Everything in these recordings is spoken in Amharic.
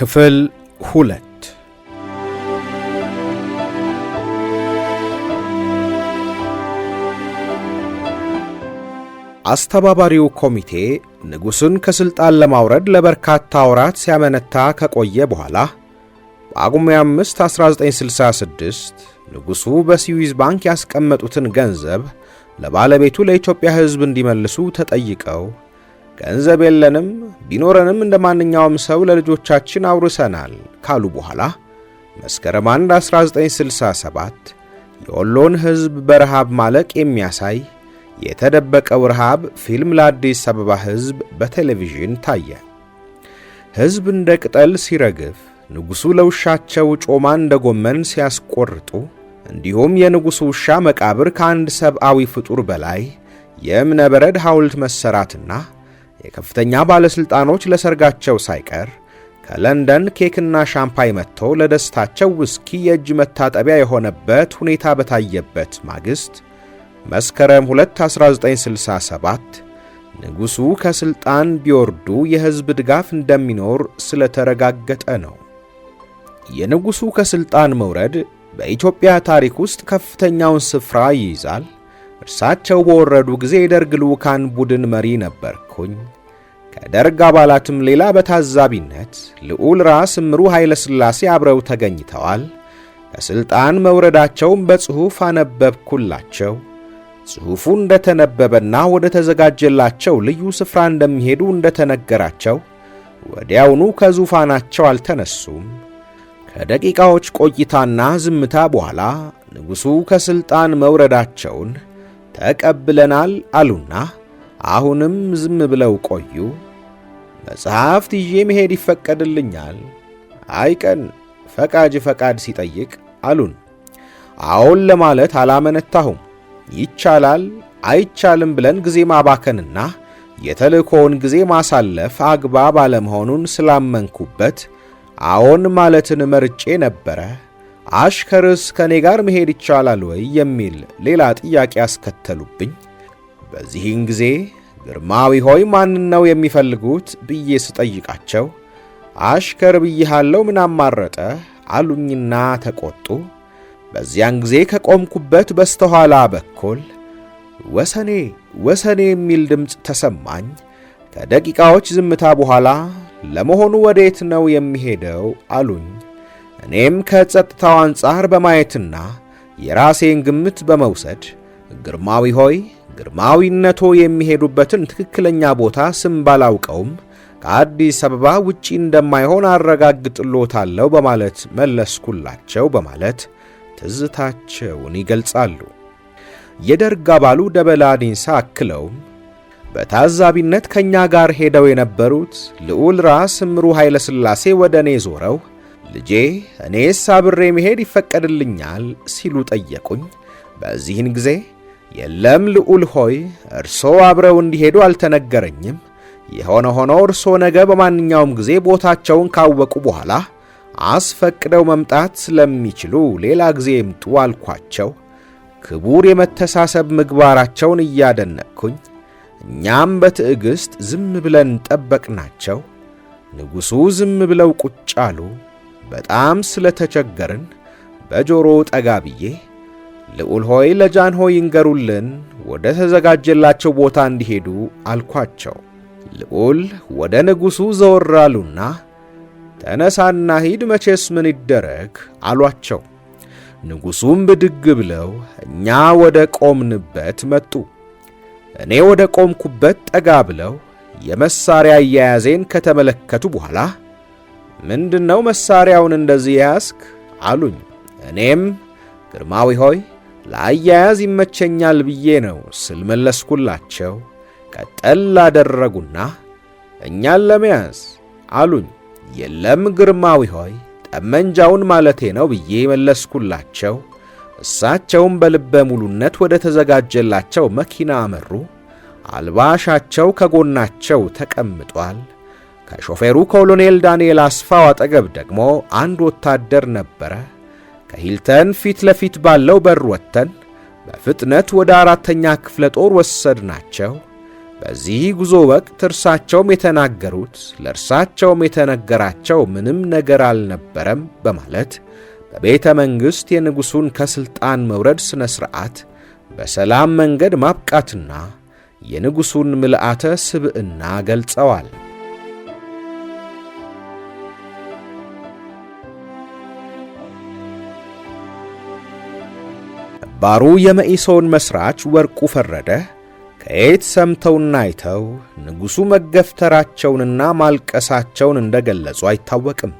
ክፍል 2 አስተባባሪው ኮሚቴ ንጉሥን ከስልጣን ለማውረድ ለበርካታ ወራት ሲያመነታ ከቆየ በኋላ በጳጉሜ 5 1966 ንጉሡ በስዊዝ ባንክ ያስቀመጡትን ገንዘብ ለባለቤቱ ለኢትዮጵያ ሕዝብ እንዲመልሱ ተጠይቀው ገንዘብ የለንም፣ ቢኖረንም እንደማንኛውም ሰው ለልጆቻችን አውርሰናል ካሉ በኋላ መስከረም 1 1967 የወሎን ሕዝብ በረሃብ ማለቅ የሚያሳይ የተደበቀው ረሃብ ፊልም ለአዲስ አበባ ሕዝብ በቴሌቪዥን ታየ። ሕዝብ እንደ ቅጠል ሲረግፍ፣ ንጉሡ ለውሻቸው ጮማ እንደ ጎመን ሲያስቆርጡ፣ እንዲሁም የንጉሡ ውሻ መቃብር ከአንድ ሰብአዊ ፍጡር በላይ የእብነ በረድ ሐውልት መሰራትና የከፍተኛ ባለስልጣኖች ለሰርጋቸው ሳይቀር ከለንደን ኬክና ሻምፓኝ መጥተው ለደስታቸው ውስኪ የእጅ መታጠቢያ የሆነበት ሁኔታ በታየበት ማግስት መስከረም 2 1967 ንጉሡ ከስልጣን ቢወርዱ የሕዝብ ድጋፍ እንደሚኖር ስለተረጋገጠ ነው። የንጉሡ ከስልጣን መውረድ በኢትዮጵያ ታሪክ ውስጥ ከፍተኛውን ስፍራ ይይዛል። እርሳቸው በወረዱ ጊዜ የደርግ ልዑካን ቡድን መሪ ነበርኩኝ። ከደርግ አባላትም ሌላ በታዛቢነት ልዑል ራስ እምሩ ኃይለ ሥላሴ አብረው ተገኝተዋል። ከስልጣን መውረዳቸውም በጽሑፍ አነበብኩላቸው። ጽሑፉ እንደተነበበና ወደ ተዘጋጀላቸው ልዩ ስፍራ እንደሚሄዱ እንደተነገራቸው ወዲያውኑ ከዙፋናቸው አልተነሱም። ከደቂቃዎች ቆይታና ዝምታ በኋላ ንጉሡ ከስልጣን መውረዳቸውን ተቀብለናል አሉና አሁንም ዝም ብለው ቆዩ። መጽሐፍት ይዤ መሄድ ይፈቀድልኛል፣ አይቀን ፈቃድ ሲጠይቅ አሉን። አዎን ለማለት አላመነታሁም። ይቻላል አይቻልም ብለን ጊዜ ማባከንና የተልእኮውን ጊዜ ማሳለፍ አግባብ አለመሆኑን ስላመንኩበት አዎን ማለትን መርጬ ነበረ። አሽከርስ ከኔ ጋር መሄድ ይቻላል ወይ የሚል ሌላ ጥያቄ አስከተሉብኝ። በዚህን ጊዜ ግርማዊ ሆይ ማንን ነው የሚፈልጉት ብዬ ስጠይቃቸው አሽከር ብዬሃለው ምን አማረጠ አሉኝና ተቆጡ። በዚያን ጊዜ ከቆምኩበት በስተኋላ በኩል ወሰኔ የሚል ድምፅ ተሰማኝ። ከደቂቃዎች ዝምታ በኋላ ለመሆኑ ወዴት ነው የሚሄደው አሉኝ። እኔም ከጸጥታው አንጻር በማየትና የራሴን ግምት በመውሰድ ግርማዊ ሆይ ግርማዊነቶ የሚሄዱበትን ትክክለኛ ቦታ ስም ባላውቀውም ከአዲስ አበባ ውጪ እንደማይሆን አረጋግጥልዎታለሁ በማለት መለስኩላቸው በማለት ትዝታቸውን ይገልጻሉ። የደርግ አባሉ ደበላ ዲንሳ አክለውም በታዛቢነት ከኛ ጋር ሄደው የነበሩት ልዑል ራስ እምሩ ኃይለ ሥላሴ ወደ እኔ ዞረው ልጄ እኔስ አብሬ መሄድ ይፈቀድልኛል ሲሉ ጠየቁኝ። በዚህን ጊዜ የለም ልዑል ሆይ እርሶ አብረው እንዲሄዱ አልተነገረኝም። የሆነ ሆኖ እርሶ ነገ በማንኛውም ጊዜ ቦታቸውን ካወቁ በኋላ አስፈቅደው መምጣት ስለሚችሉ ሌላ ጊዜ ይምጡ አልኳቸው። ክቡር የመተሳሰብ ምግባራቸውን እያደነቅኩኝ እኛም በትዕግሥት ዝም ብለን ጠበቅናቸው። ንጉሡ ዝም ብለው ቁጭ አሉ። በጣም ስለተቸገርን በጆሮ ጠጋ ብዬ ልዑል ሆይ ለጃንሆይ ይንገሩልን ወደ ተዘጋጀላቸው ቦታ እንዲሄዱ አልኳቸው። ልዑል ወደ ንጉሡ ዘወር አሉና ተነሳና ሂድ መቼስ ምን ይደረግ አሏቸው። ንጉሡም ብድግ ብለው እኛ ወደ ቆምንበት መጡ። እኔ ወደ ቆምኩበት ጠጋ ብለው የመሳሪያ አያያዜን ከተመለከቱ በኋላ ምንድነው መሳሪያውን እንደዚህ ያስክ አሉኝ። እኔም ግርማዊ ሆይ ለአያያዝ ይመቸኛል ብዬ ነው ስልመለስኩላቸው። ቀጠል አደረጉና እኛን ለመያዝ አሉኝ። የለም ግርማዊ ሆይ ጠመንጃውን ማለቴ ነው ብዬ መለስኩላቸው። እሳቸውም በልበ ሙሉነት ወደ ተዘጋጀላቸው መኪና አመሩ። አልባሻቸው ከጎናቸው ተቀምጧል። ከሾፌሩ ኮሎኔል ዳንኤል አስፋው አጠገብ ደግሞ አንድ ወታደር ነበረ። ከሂልተን ፊት ለፊት ባለው በር ወጥተን በፍጥነት ወደ 4ኛ ክፍለ ጦር ወሰድናቸው። በዚህ ጉዞ ወቅት እርሳቸውም የተናገሩት ለእርሳቸውም የተነገራቸው ምንም ነገር አልነበረም በማለት በቤተ መንግሥት የንጉሡን ከሥልጣን መውረድ ሥነ ሥርዓት በሰላም መንገድ ማብቃትና የንጉሡን ምልአተ ስብዕና ገልጸዋል። ባሩ የመኢሶን መስራች ወርቁ ፈረደ ከየት ሰምተውና አይተው ንጉሡ መገፍተራቸውንና ማልቀሳቸውን እንደገለጹ አይታወቅም።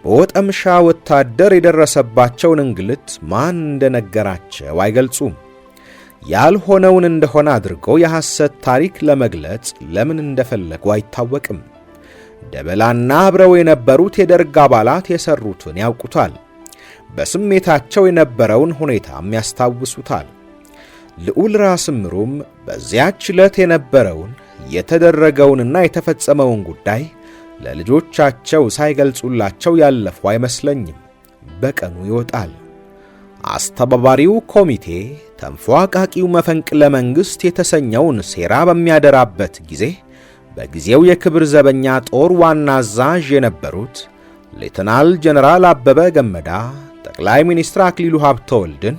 በወጠምሻ ወታደር የደረሰባቸውን እንግልት ማን እንደነገራቸው አይገልጹም። ያልሆነውን እንደሆነ አድርገው የሐሰት ታሪክ ለመግለጽ ለምን እንደፈለጉ አይታወቅም። ደበላና አብረው የነበሩት የደርግ አባላት የሰሩትን ያውቁታል። በስሜታቸው የነበረውን ሁኔታም ያስታውሱታል። ልዑል ራስ ምሩም በዚያች ዕለት የነበረውን የተደረገውንና የተፈጸመውን ጉዳይ ለልጆቻቸው ሳይገልጹላቸው ያለፉ አይመስለኝም። በቀኑ ይወጣል። አስተባባሪው ኮሚቴ ተንፏቃቂው መፈንቅለ መንግሥት የተሰኘውን ሴራ በሚያደራበት ጊዜ በጊዜው የክብር ዘበኛ ጦር ዋና አዛዥ የነበሩት ሌተናል ጀነራል አበበ ገመዳ ጠቅላይ ሚኒስትር አክሊሉ ሀብተወልድን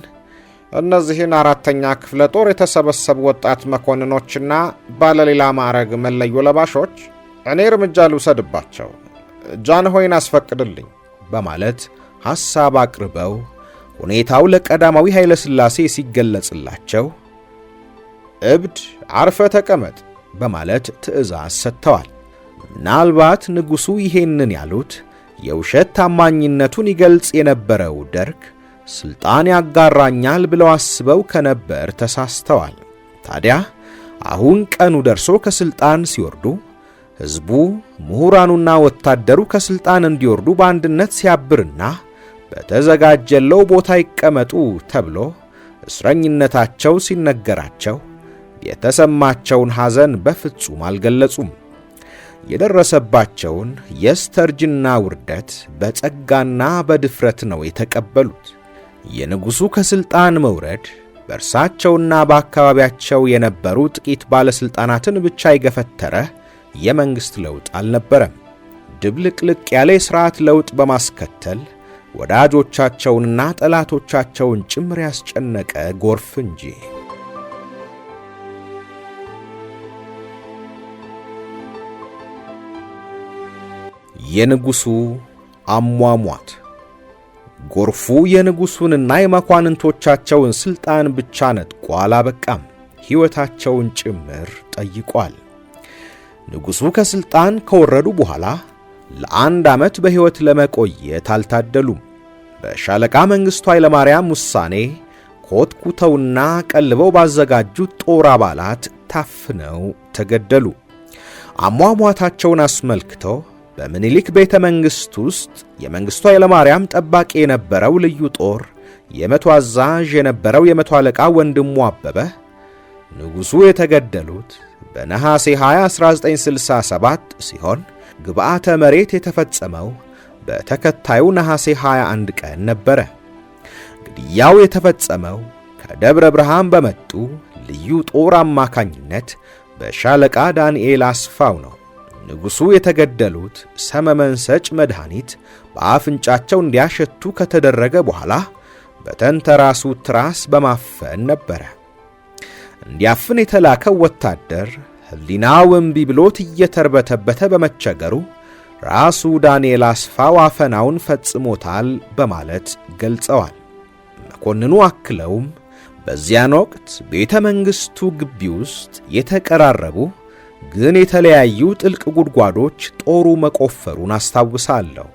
እነዚህን አራተኛ ክፍለ ጦር የተሰበሰቡ ወጣት መኮንኖችና ባለሌላ ማዕረግ መለዮ ለባሾች እኔ እርምጃ ልውሰድባቸው፣ ጃንሆይን አስፈቅድልኝ በማለት ሐሳብ አቅርበው ሁኔታው ለቀዳማዊ ኃይለ ሥላሴ ሲገለጽላቸው እብድ አርፈ ተቀመጥ በማለት ትእዛዝ ሰጥተዋል። ምናልባት ንጉሡ ይሄንን ያሉት የውሸት ታማኝነቱን ይገልጽ የነበረው ደርግ ሥልጣን ያጋራኛል ብለው አስበው ከነበር ተሳስተዋል። ታዲያ አሁን ቀኑ ደርሶ ከሥልጣን ሲወርዱ ሕዝቡ፣ ምሁራኑና ወታደሩ ከሥልጣን እንዲወርዱ በአንድነት ሲያብርና በተዘጋጀለው ቦታ ይቀመጡ ተብሎ እስረኝነታቸው ሲነገራቸው የተሰማቸውን ሐዘን በፍጹም አልገለጹም። የደረሰባቸውን የስተርጅና ውርደት በጸጋና በድፍረት ነው የተቀበሉት። የንጉሡ ከሥልጣን መውረድ በእርሳቸውና በአካባቢያቸው የነበሩ ጥቂት ባለሥልጣናትን ብቻ የገፈተረ የመንግሥት ለውጥ አልነበረም። ድብልቅልቅ ያለ የሥርዓት ለውጥ በማስከተል ወዳጆቻቸውንና ጠላቶቻቸውን ጭምር ያስጨነቀ ጎርፍ እንጂ። የንጉሡ አሟሟት። ጎርፉ የንጉሡንና የመኳንንቶቻቸውን ሥልጣን ብቻ ነጥቆ አላበቃም፣ ሕይወታቸውን ጭምር ጠይቋል። ንጉሡ ከሥልጣን ከወረዱ በኋላ ለአንድ ዓመት በሕይወት ለመቆየት አልታደሉም። በሻለቃ መንግሥቱ ኃይለማርያም ውሳኔ ኮትኩተውና ቀልበው ባዘጋጁት ጦር አባላት ታፍነው ተገደሉ። አሟሟታቸውን አስመልክቶ በምኒልክ ቤተ መንግሥት ውስጥ የመንግሥቱ ኃይለማርያም ጠባቂ የነበረው ልዩ ጦር የመቶ አዛዥ የነበረው የመቶ አለቃ ወንድሙ አበበ ንጉሡ የተገደሉት በነሐሴ 20 1967 ሲሆን ግብዓተ መሬት የተፈጸመው በተከታዩ ነሐሴ 21 ቀን ነበረ። ግድያው የተፈጸመው ከደብረ ብርሃን በመጡ ልዩ ጦር አማካኝነት በሻለቃ ዳንኤል አስፋው ነው። ንጉሡ የተገደሉት ሰመመን ሰጭ መድኃኒት በአፍንጫቸው እንዲያሸቱ ከተደረገ በኋላ በተንተራሱ ትራስ በማፈን ነበረ። እንዲያፍን የተላከው ወታደር ሕሊናው እምቢ ብሎት እየተርበተበተ በመቸገሩ ራሱ ዳንኤል አስፋው አፈናውን ፈጽሞታል በማለት ገልጸዋል። መኮንኑ አክለውም በዚያን ወቅት ቤተ መንግሥቱ ግቢ ውስጥ የተቀራረቡ ግን የተለያዩ ጥልቅ ጉድጓዶች ጦሩ መቆፈሩን አስታውሳለሁ።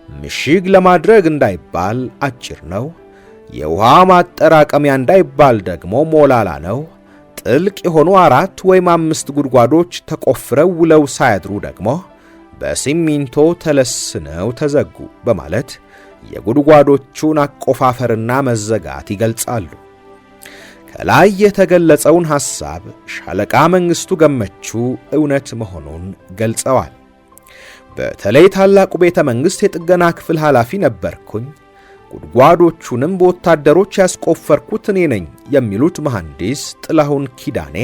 ምሽግ ለማድረግ እንዳይባል አጭር ነው፣ የውሃ ማጠራቀሚያ እንዳይባል ደግሞ ሞላላ ነው። ጥልቅ የሆኑ 4 ወይም 5 ጉድጓዶች ተቆፍረው ውለው ሳያድሩ ደግሞ በሲሚንቶ ተለስነው ተዘጉ በማለት የጉድጓዶቹን አቆፋፈርና መዘጋት ይገልጻሉ። ከላይ የተገለጸውን ሐሳብ ሻለቃ መንግሥቱ ገመቹ እውነት መሆኑን ገልጸዋል። በተለይ ታላቁ ቤተ መንግሥት የጥገና ክፍል ኃላፊ ነበርኩኝ፣ ጉድጓዶቹንም በወታደሮች ያስቆፈርኩት እኔ ነኝ የሚሉት መሐንዲስ ጥላሁን ኪዳኔ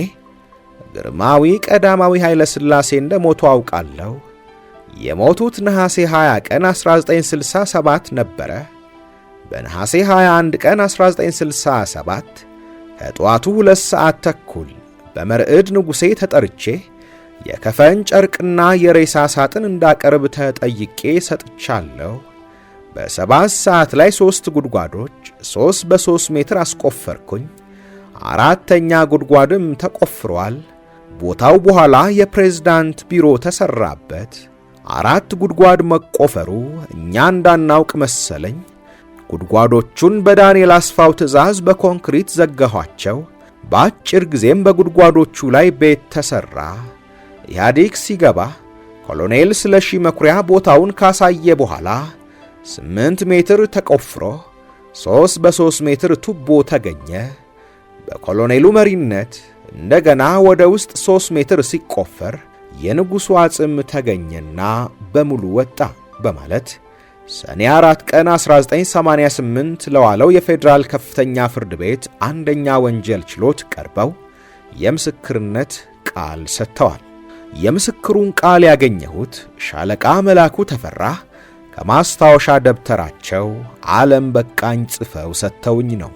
ግርማዊ ቀዳማዊ ኃይለ ሥላሴ እንደሞቱ አውቃለሁ። የሞቱት ነሐሴ 20 ቀን 1967 ነበረ። በነሐሴ 21 ቀን 1967 ከጠዋቱ 2 ሰዓት ተኩል በመርዕድ ንጉሴ ተጠርቼ የከፈን ጨርቅና የሬሳ ሳጥን እንዳቀርብ ተጠይቄ ሰጥቻለሁ። በ7 ሰዓት ላይ 3 ጉድጓዶች 3 በ3 ሜትር አስቆፈርኩኝ። 4ኛ ጉድጓድም ተቆፍሯል። ቦታው በኋላ የፕሬዝዳንት ቢሮ ተሰራበት። 4 ጉድጓድ መቆፈሩ እኛ እንዳናውቅ መሰለኝ። ጉድጓዶቹን በዳንኤል አስፋው ትዕዛዝ በኮንክሪት ዘጋኋቸው። በአጭር ጊዜም በጉድጓዶቹ ላይ ቤት ተሰራ። ኢህአዴግ ሲገባ ኮሎኔል ስለሺ መኩሪያ ቦታውን ካሳየ በኋላ 8 ሜትር ተቆፍሮ 3 በ3 ሜትር ቱቦ ተገኘ። በኮሎኔሉ መሪነት እንደገና ወደ ውስጥ 3 ሜትር ሲቆፈር የንጉሡ አጽም ተገኘና በሙሉ ወጣ በማለት ሰኔ 4 ቀን 1988 ለዋለው የፌዴራል ከፍተኛ ፍርድ ቤት አንደኛ ወንጀል ችሎት ቀርበው የምስክርነት ቃል ሰጥተዋል። የምስክሩን ቃል ያገኘሁት ሻለቃ መላኩ ተፈራ ከማስታወሻ ደብተራቸው ዓለም በቃኝ ጽፈው ሰጥተውኝ ነው።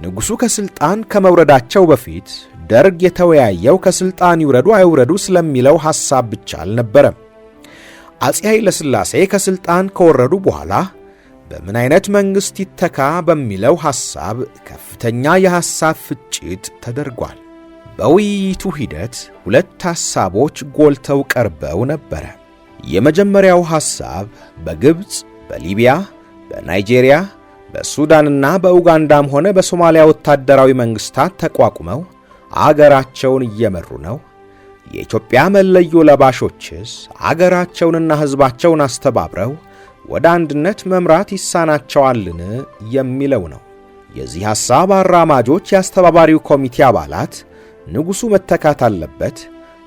ንጉሡ ከስልጣን ከመውረዳቸው በፊት ደርግ የተወያየው ከስልጣን ይውረዱ አይውረዱ ስለሚለው ሐሳብ ብቻ አልነበረም። አፄ ኃይለ ሥላሴ ከስልጣን ከወረዱ በኋላ በምን አይነት መንግስት ይተካ በሚለው ሐሳብ ከፍተኛ የሐሳብ ፍጭት ተደርጓል። በውይይቱ ሂደት 2 ሐሳቦች ጎልተው ቀርበው ነበር። የመጀመሪያው ሐሳብ በግብጽ፣ በሊቢያ፣ በናይጄሪያ፣ በሱዳንና በኡጋንዳም ሆነ በሶማሊያ ወታደራዊ መንግስታት ተቋቁመው አገራቸውን እየመሩ ነው። የኢትዮጵያ መለዮ ለባሾችስ አገራቸውንና ሕዝባቸውን አስተባብረው ወደ አንድነት መምራት ይሳናቸዋልን የሚለው ነው። የዚህ ሐሳብ አራማጆች የአስተባባሪው ኮሚቴ አባላት ንጉሡ መተካት አለበት፣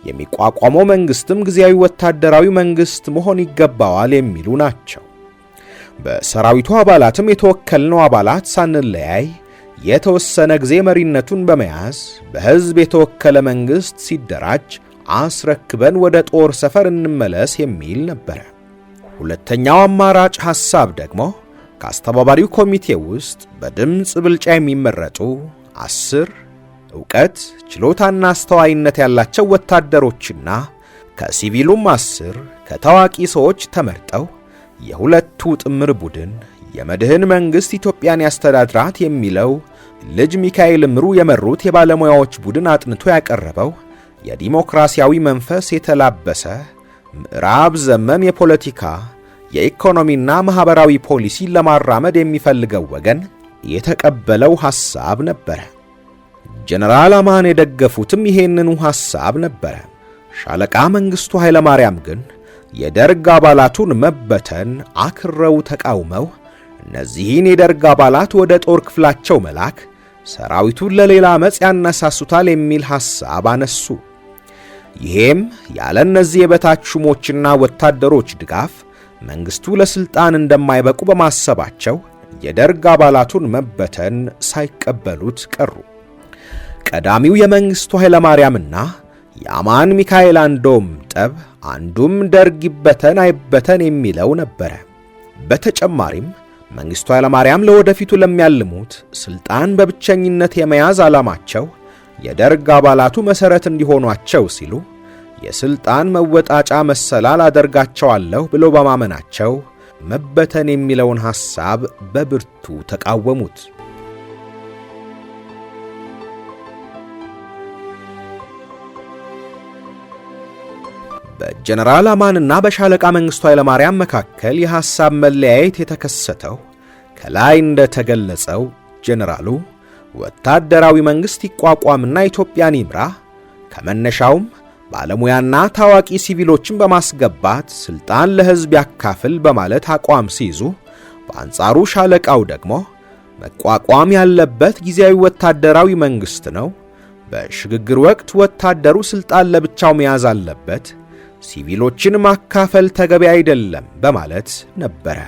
የሚቋቋመው መንግስትም ጊዜያዊ ወታደራዊ መንግስት መሆን ይገባዋል የሚሉ ናቸው። በሰራዊቱ አባላትም የተወከልነው አባላት ሳንለያይ የተወሰነ ጊዜ መሪነቱን በመያዝ በሕዝብ የተወከለ መንግስት ሲደራጅ አስረክበን ወደ ጦር ሰፈር እንመለስ የሚል ነበረ። ሁለተኛው አማራጭ ሐሳብ ደግሞ ከአስተባባሪው ኮሚቴ ውስጥ በድምፅ ብልጫ የሚመረጡ 10 ዕውቀት ችሎታና አስተዋይነት ያላቸው ወታደሮችና ከሲቪሉም 10 ከታዋቂ ሰዎች ተመርጠው የሁለቱ ጥምር ቡድን የመድህን መንግስት ኢትዮጵያን ያስተዳድራት የሚለው ልጅ ሚካኤል እምሩ የመሩት የባለሙያዎች ቡድን አጥንቶ ያቀረበው የዲሞክራሲያዊ መንፈስ የተላበሰ ምዕራብ ዘመም የፖለቲካ የኢኮኖሚና ማህበራዊ ፖሊሲ ለማራመድ የሚፈልገው ወገን የተቀበለው ሐሳብ ነበር። ጀነራል አማን የደገፉትም ይሄንኑ ሐሳብ ነበር። ሻለቃ መንግስቱ ኃይለ ማርያም ግን የደርግ አባላቱን መበተን አክረው ተቃውመው እነዚህን የደርግ አባላት ወደ ጦር ክፍላቸው መላክ ሰራዊቱን ለሌላ አመጽ ያነሳሱታል የሚል ሐሳብ አነሱ። ይሄም ያለ እነዚህ የበታች ሹሞችና ወታደሮች ድጋፍ መንግስቱ ለስልጣን እንደማይበቁ በማሰባቸው የደርግ አባላቱን መበተን ሳይቀበሉት ቀሩ። ቀዳሚው የመንግስቱ ኃይለ ማርያምና የአማን ሚካኤል አንዶም ጠብ አንዱም ደርግ ይበተን አይበተን የሚለው ነበረ። በተጨማሪም መንግስቱ ኃይለ ማርያም ለወደፊቱ ለሚያልሙት ስልጣን በብቸኝነት የመያዝ ዓላማቸው የደርግ አባላቱ መሰረት እንዲሆኗቸው ሲሉ የስልጣን መወጣጫ መሰላል አደርጋቸዋለሁ ብለው በማመናቸው መበተን የሚለውን ሐሳብ በብርቱ ተቃወሙት። በጀነራል አማንና በሻለቃ መንግስቱ ኃይለ ማርያም መካከል የሐሳብ መለያየት የተከሰተው ከላይ እንደተገለጸው ጀነራሉ ወታደራዊ መንግስት ይቋቋምና ኢትዮጵያን ይምራ፣ ከመነሻውም ባለሙያና ታዋቂ ሲቪሎችን በማስገባት ስልጣን ለሕዝብ ያካፍል በማለት አቋም ሲይዙ፣ በአንጻሩ ሻለቃው ደግሞ መቋቋም ያለበት ጊዜያዊ ወታደራዊ መንግስት ነው፣ በሽግግር ወቅት ወታደሩ ስልጣን ለብቻው መያዝ አለበት፣ ሲቪሎችን ማካፈል ተገቢ አይደለም በማለት ነበረ።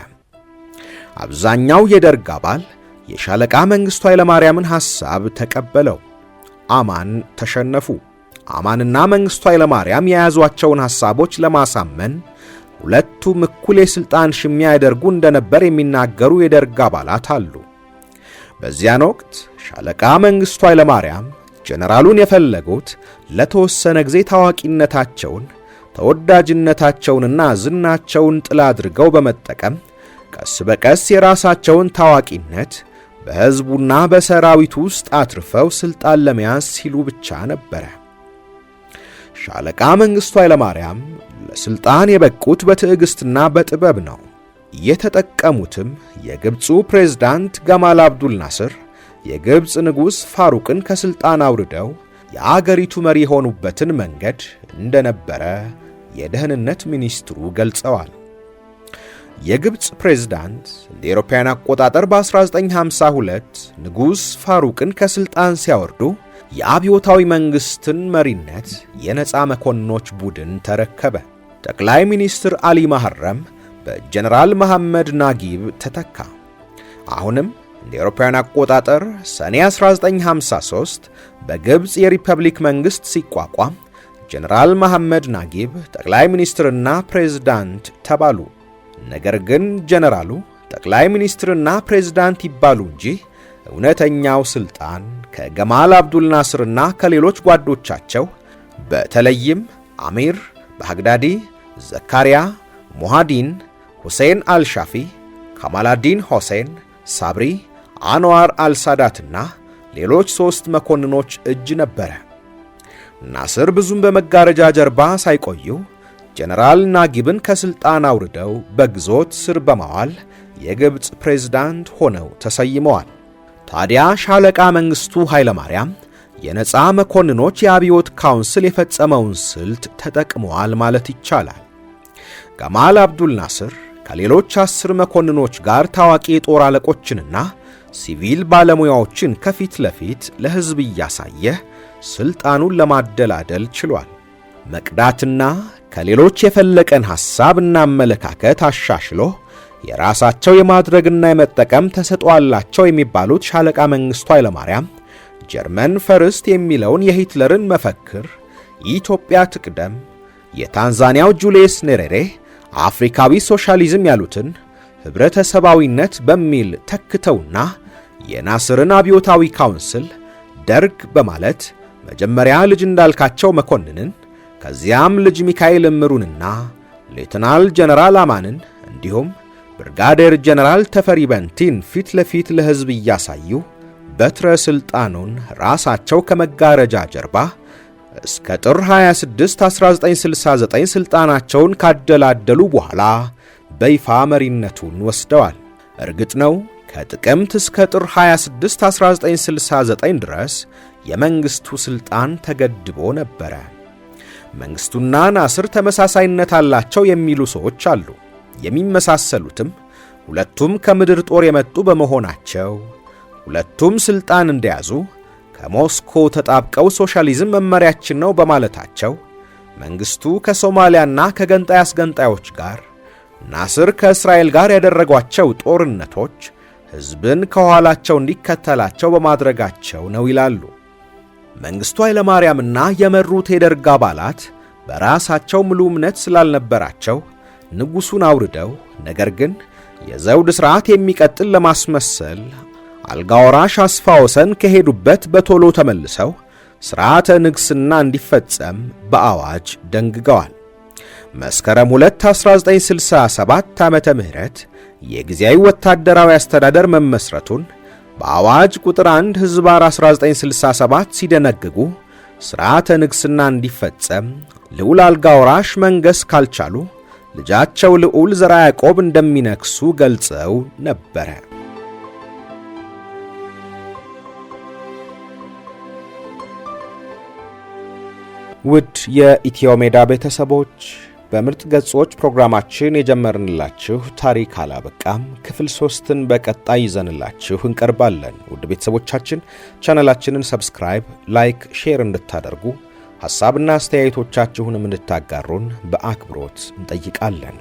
አብዛኛው የደርግ አባል የሻለቃ መንግስቱ ኃይለ ማርያምን ሐሳብ ተቀበለው። አማን ተሸነፉ። አማንና መንግስቱ ኃይለማርያም የያዟቸውን ሐሳቦች ለማሳመን ሁለቱም እኩል የሥልጣን ሽሚያ ያደርጉ እንደነበር የሚናገሩ የደርግ አባላት አሉ። በዚያን ወቅት ሻለቃ መንግስቱ ኃይለማርያም ጀነራሉን የፈለጉት ለተወሰነ ጊዜ ታዋቂነታቸውን፣ ተወዳጅነታቸውንና ዝናቸውን ጥላ አድርገው በመጠቀም ቀስ በቀስ የራሳቸውን ታዋቂነት በሕዝቡና በሰራዊቱ ውስጥ አትርፈው ሥልጣን ለመያዝ ሲሉ ብቻ ነበረ። ሻለቃ መንግስቱ ኃይለማርያም ለሥልጣን የበቁት በትዕግሥትና በጥበብ ነው። የተጠቀሙትም የግብፁ ፕሬዝዳንት ገማል አብዱል ናስር የግብፅ ንጉሥ ፋሩቅን ከሥልጣን አውርደው የአገሪቱ መሪ የሆኑበትን መንገድ እንደነበረ የደህንነት ሚኒስትሩ ገልጸዋል። የግብፅ ፕሬዝዳንት እንደ አውሮፓውያን አቆጣጠር በ1952 ንጉሥ ፋሩቅን ከሥልጣን ሲያወርዱ የአብዮታዊ መንግሥትን መሪነት የነፃ መኮንኖች ቡድን ተረከበ። ጠቅላይ ሚኒስትር አሊ ማህረም በጀነራል መሐመድ ናጊብ ተተካ። አሁንም እንደ አውሮፓውያን አቆጣጠር ሰኔ 1953 በግብፅ የሪፐብሊክ መንግሥት ሲቋቋም ጀነራል መሐመድ ናጊብ ጠቅላይ ሚኒስትርና ፕሬዝዳንት ተባሉ። ነገር ግን ጀነራሉ ጠቅላይ ሚኒስትርና ፕሬዝዳንት ይባሉ እንጂ እውነተኛው ሥልጣን ከገማል አብዱል ናስርና ከሌሎች ጓዶቻቸው በተለይም አሚር ባግዳዲ፣ ዘካሪያ፣ ሙሃዲን፣ ሁሴን አልሻፊ፣ ካማላዲን ሆሴን፣ ሳብሪ፣ አንዋር አልሳዳትና ሌሎች 3 መኮንኖች እጅ ነበረ። ናስር ብዙም በመጋረጃ ጀርባ ሳይቆዩ ጀነራል ናጊብን ከሥልጣን አውርደው በግዞት ስር በማዋል የግብፅ ፕሬዝዳንት ሆነው ተሰይመዋል። ታዲያ ሻለቃ መንግስቱ ኃይለማርያም የነፃ መኮንኖች የአብዮት ካውንስል የፈጸመውን ስልት ተጠቅመዋል ማለት ይቻላል። ገማል አብዱል ናስር ከሌሎች 10 መኮንኖች ጋር ታዋቂ የጦር አለቆችንና ሲቪል ባለሙያዎችን ከፊት ለፊት ለሕዝብ እያሳየ ሥልጣኑን ለማደላደል ችሏል። መቅዳትና ከሌሎች የፈለቀን ሐሳብና አመለካከት አሻሽሎ የራሳቸው የማድረግና የመጠቀም ተሰጥቷላቸው የሚባሉት ሻለቃ መንግስቱ ኃይለማርያም ጀርመን ፈርስት የሚለውን የሂትለርን መፈክር ኢትዮጵያ ትቅደም፣ የታንዛኒያው ጁልየስ ኔሬሬ አፍሪካዊ ሶሻሊዝም ያሉትን ህብረተሰባዊነት በሚል ተክተውና የናስርን አብዮታዊ ካውንስል ደርግ በማለት መጀመሪያ ልጅ እንዳልካቸው መኮንንን ከዚያም ልጅ ሚካኤል እምሩንና ሌተናል ጀነራል አማንን እንዲሁም ብርጋዴር ጀነራል ተፈሪ በንቲን ፊት ለፊት ለሕዝብ እያሳዩ በትረ ሥልጣኑን ራሳቸው ከመጋረጃ ጀርባ እስከ ጥር 26 1969 ሥልጣናቸውን ካደላደሉ በኋላ በይፋ መሪነቱን ወስደዋል። እርግጥ ነው ከጥቅምት እስከ ጥር 26 1969 ድረስ የመንግስቱ ሥልጣን ተገድቦ ነበረ። መንግስቱና ናስር ተመሳሳይነት አላቸው የሚሉ ሰዎች አሉ። የሚመሳሰሉትም ሁለቱም ከምድር ጦር የመጡ በመሆናቸው ሁለቱም ሥልጣን እንደያዙ ከሞስኮ ተጣብቀው ሶሻሊዝም መመሪያችን ነው በማለታቸው መንግስቱ ከሶማሊያና ከገንጣይ አስገንጣዮች ጋር፣ ናስር ከእስራኤል ጋር ያደረጓቸው ጦርነቶች ሕዝብን ከኋላቸው እንዲከተላቸው በማድረጋቸው ነው ይላሉ። መንግስቱ ኃይለማርያምና የመሩት የደርግ አባላት በራሳቸው ሙሉ እምነት ስላልነበራቸው ንጉሡን አውርደው ነገር ግን የዘውድ ሥርዓት የሚቀጥል ለማስመሰል አልጋ ወራሽ አስፋ ወሰን ከሄዱበት በቶሎ ተመልሰው ሥርዓተ ንግሥና እንዲፈጸም በአዋጅ ደንግገዋል። መስከረም 2 1967 ዓመተ ምህረት የጊዜያዊ ወታደራዊ አስተዳደር መመስረቱን በአዋጅ ቁጥር 1 ሕዝባር 1967 ሲደነግጉ ሥርዓተ ንግሥና እንዲፈጸም ልዑል አልጋ ወራሽ መንገስ ካልቻሉ ልጃቸው ልዑል ዘርዓ ያዕቆብ እንደሚነግሱ ገልጸው ነበረ። ውድ የኢትዮ ሜዳ ቤተሰቦች በምርጥ ገጾች ፕሮግራማችን የጀመርንላችሁ ታሪክ አላበቃም። ክፍል 3ን በቀጣይ ይዘንላችሁ እንቀርባለን። ውድ ቤተሰቦቻችን ቻናላችንን ሰብስክራይብ፣ ላይክ፣ ሼር እንድታደርጉ ሐሳብና አስተያየቶቻችሁንም እንድታጋሩን በአክብሮት እንጠይቃለን።